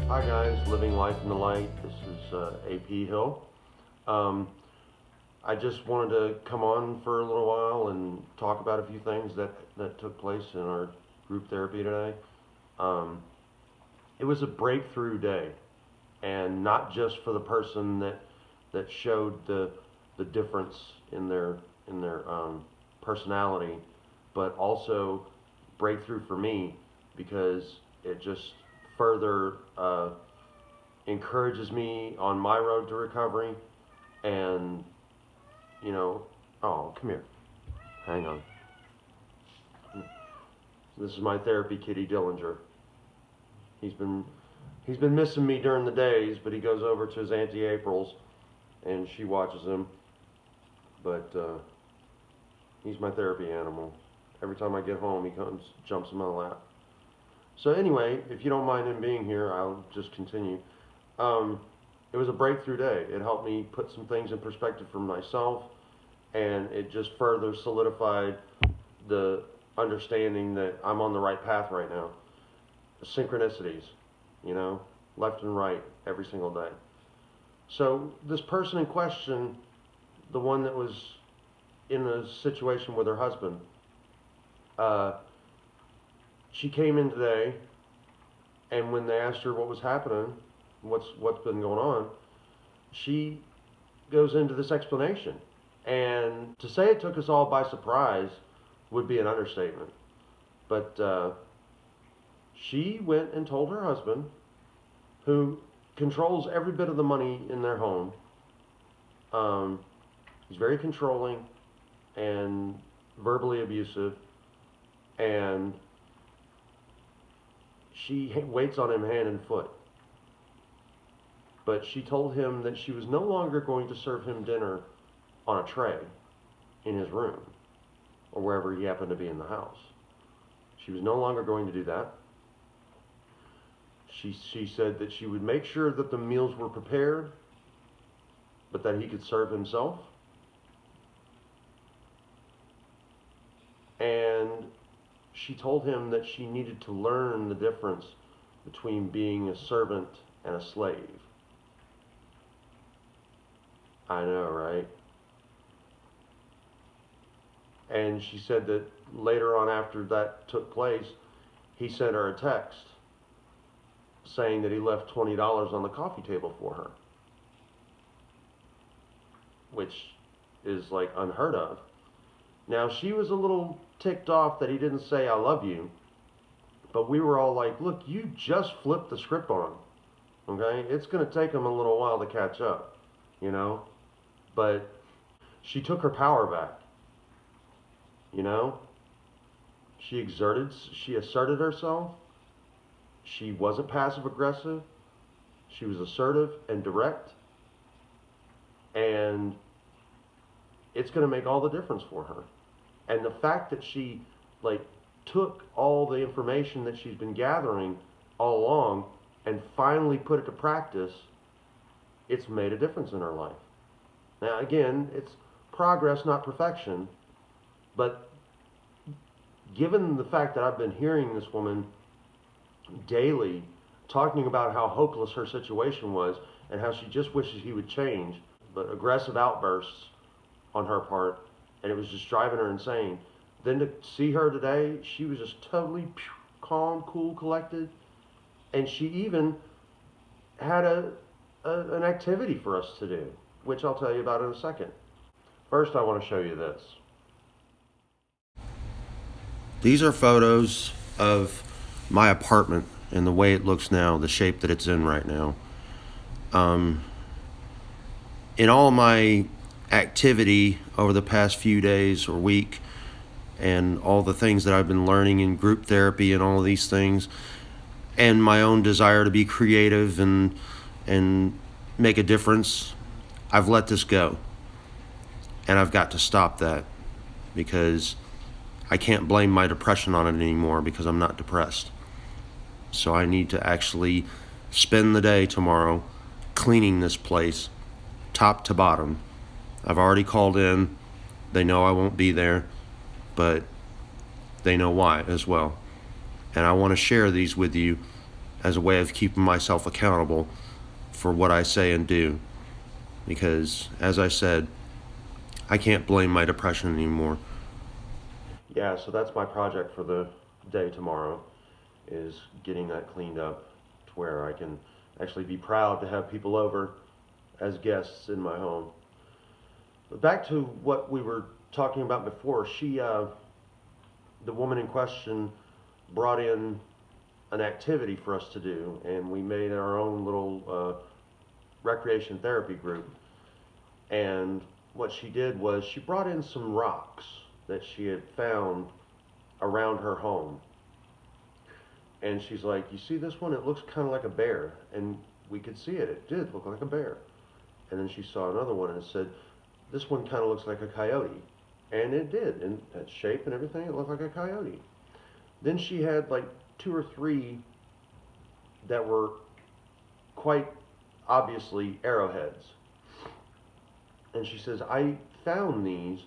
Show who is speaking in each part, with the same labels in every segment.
Speaker 1: Hi guys, Living Life in the Light. This is AP Hill. Um, I just wanted to come on for a little while and talk about a few things that took place in our group therapy today. Um, it was a breakthrough day, and not just for the person that showed the difference in their personality, but also breakthrough for me because it just further encourages me on my road to recovery. And you know, oh, come here, hang on. This is my therapy kitty, Dillinger. He's been he's been missing me during the days, but he goes over to his Auntie April's and she watches him. But he's my therapy animal. Every time I get home, he comes, jumps in my lap. So anyway, if you don't mind him being here, I'll just continue. Um, it was a breakthrough day. It helped me put some things in perspective for myself, and it just further solidified the understanding that I'm on the right path right now. Synchronicities, you know, left and right every single day. So this person in question, the one that was in a situation with her husband, uh, she came in today, and when they asked her what was happening, what's been going on, she goes into this explanation. And to say it took us all by surprise would be an understatement. But she went and told her husband, who controls every bit of the money in their home. He's very controlling and verbally abusive, and she waits on him hand and foot. But she told him that she was no longer going to serve him dinner on a tray in his room or wherever he happened to be in the house. She was no longer going to do that. She said that she would make sure that the meals were prepared, but that he could serve himself. And she told him that she needed to learn the difference between being a servant and a slave. I know, right? And she said that later on, after that took place, he sent her a text saying that he left $20 on the coffee table for her, which is like unheard of. Now, she was a little ticked off that he didn't say I love you, but we were all like, look, you just flipped the script on him, okay? It's going to take him a little while to catch up, you know? But she took her power back, you know? She asserted herself. She wasn't passive aggressive. She was assertive and direct. And it's going to make all the difference for her. And the fact that she took all the information that she's been gathering all along and finally put it to practice, it's made a difference in her life. Now again, it's progress, not perfection, but given the fact that I've been hearing this woman daily talking about how hopeless her situation was and how she just wishes he would change, but aggressive outbursts on her part, and it was just driving her insane. Then to see her today, she was just totally calm, cool, collected, and she even had an activity for us to do, which I'll tell you about in a second. First, I want to show you this. These are photos of my apartment and the way it looks now, the shape that it's in right now. In all my activity over the past few days or week, and all the things that I've been learning in group therapy and all of these things, and my own desire to be creative and make a difference, I've let this go. And I've got to stop that, because I can't blame my depression on it anymore, because I'm not depressed. So I need to actually spend the day tomorrow cleaning this place top to bottom. I've already called in. They know I won't be there, but they know why as well. And I want to share these with you as a way of keeping myself accountable for what I say and do. Because, as I said, I can't blame my depression anymore. Yeah, so that's my project for the day tomorrow, is getting that cleaned up to where I can actually be proud to have people over as guests in my home. But back to what we were talking about before, the woman in question, brought in an activity for us to do, and we made our own little recreation therapy group. And what she did was she brought in some rocks that she had found around her home. And she's like, you see this one? It looks kind of like a bear. And we could see it. It did look like a bear. And then she saw another one and said, this one kind of looks like a coyote. And it did. In that shape and everything, it looked like a coyote. Then she had like 2 or 3 that were quite obviously arrowheads. And she says, I found these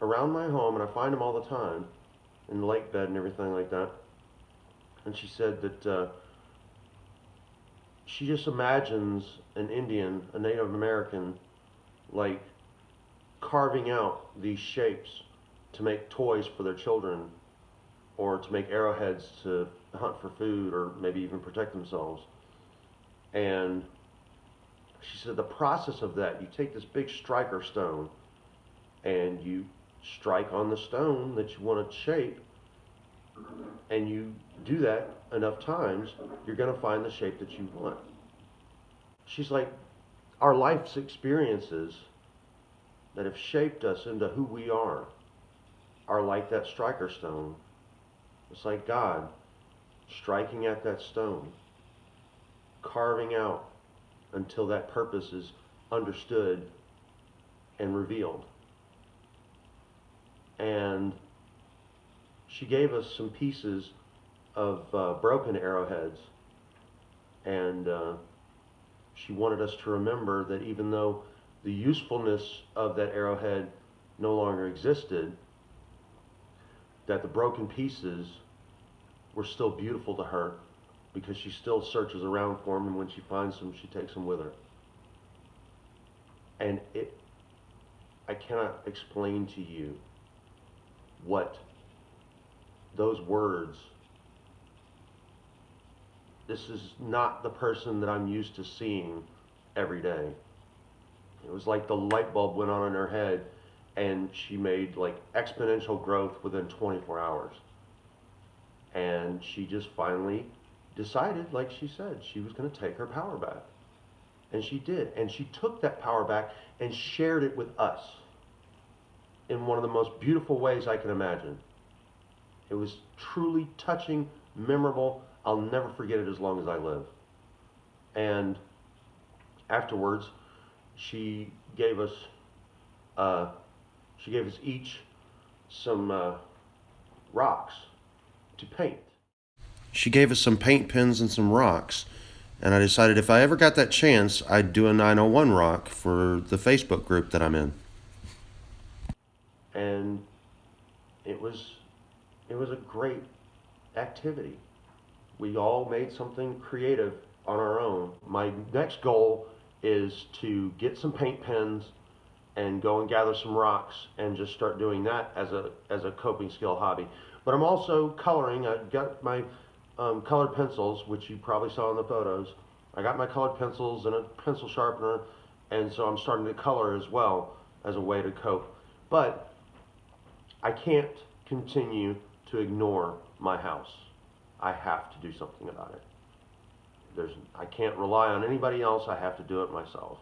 Speaker 1: around my home, and I find them all the time in the lake bed and everything like that. And she said that she just imagines an Indian, a Native American, like carving out these shapes to make toys for their children, or to make arrowheads to hunt for food, or maybe even protect themselves. And she said the process of that, you take this big striker stone and you strike on the stone that you want to shape, and you do that enough times, you're going to find the shape that you want. She's like, our life's experiences that have shaped us into who we are like that striker stone. It's like God striking at that stone, carving out until that purpose is understood and revealed. And she gave us some pieces of broken arrowheads, and she wanted us to remember that even though the usefulness of that arrowhead no longer existed, that the broken pieces were still beautiful to her, because she still searches around for them, and when she finds them, she takes them with her. And I cannot explain to you what those words, this is not the person that I'm used to seeing every day. It was like the light bulb went on in her head, and she made like exponential growth within 24 hours. And she just finally decided, like she said, she was going to take her power back. And she did. And she took that power back and shared it with us in one of the most beautiful ways I can imagine. It was truly touching, memorable. I'll never forget it as long as I live. And afterwards, she gave us each some rocks to paint. She gave us some paint pens and some rocks, and I decided if I ever got that chance, I'd do a 901 rock for the Facebook group that I'm in. And it was a great activity. We all made something creative on our own. My next goal is to get some paint pens and go and gather some rocks and just start doing that as a coping skill hobby. But I'm also coloring. I've got my colored pencils, which you probably saw in the photos. I got my colored pencils and a pencil sharpener, and so I'm starting to color as well as a way to cope. But I can't continue to ignore my house. I have to do something about it. I can't rely on anybody else. I have to do it myself.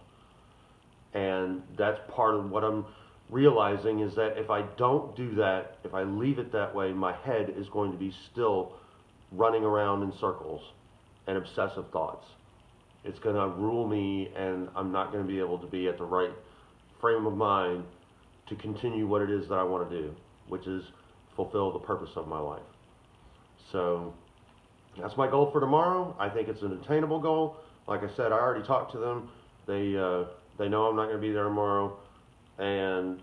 Speaker 1: And that's part of what I'm realizing, is that if I don't do that, if I leave it that way, my head is going to be still running around in circles and obsessive thoughts. It's going to rule me, and I'm not going to be able to be at the right frame of mind to continue what it is that I want to do, which is fulfill the purpose of my life. So that's my goal for tomorrow. I think it's an attainable goal. Like I said, I already talked to them. They know I'm not going to be there tomorrow, and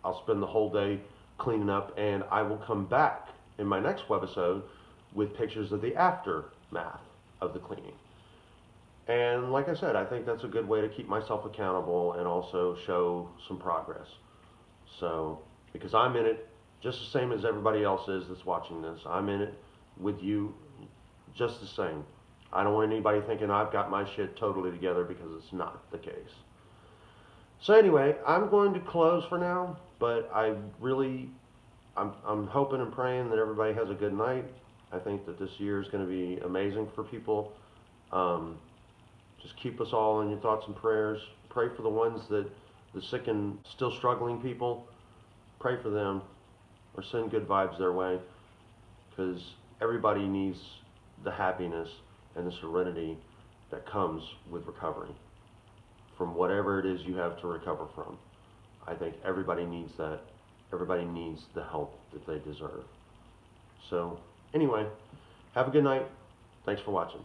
Speaker 1: I'll spend the whole day cleaning up, and I will come back in my next webisode with pictures of the aftermath. of the cleaning. And like I said, I think that's a good way to keep myself accountable and also show some progress. So, because I'm in it just the same as everybody else is that's watching this. I'm in it with you just the same. I don't want anybody thinking I've got my shit totally together, because it's not the case. So anyway, I'm going to close for now, but I'm hoping and praying that everybody has a good night. I think that this year is going to be amazing for people. Just keep us all in your thoughts and prayers. Pray for the ones the sick and still struggling people. Pray for them, or send good vibes their way, because everybody needs the happiness and the serenity that comes with recovery from whatever it is you have to recover from. I think everybody needs that. Everybody needs the help that they deserve. So anyway, have a good night. Thanks for watching.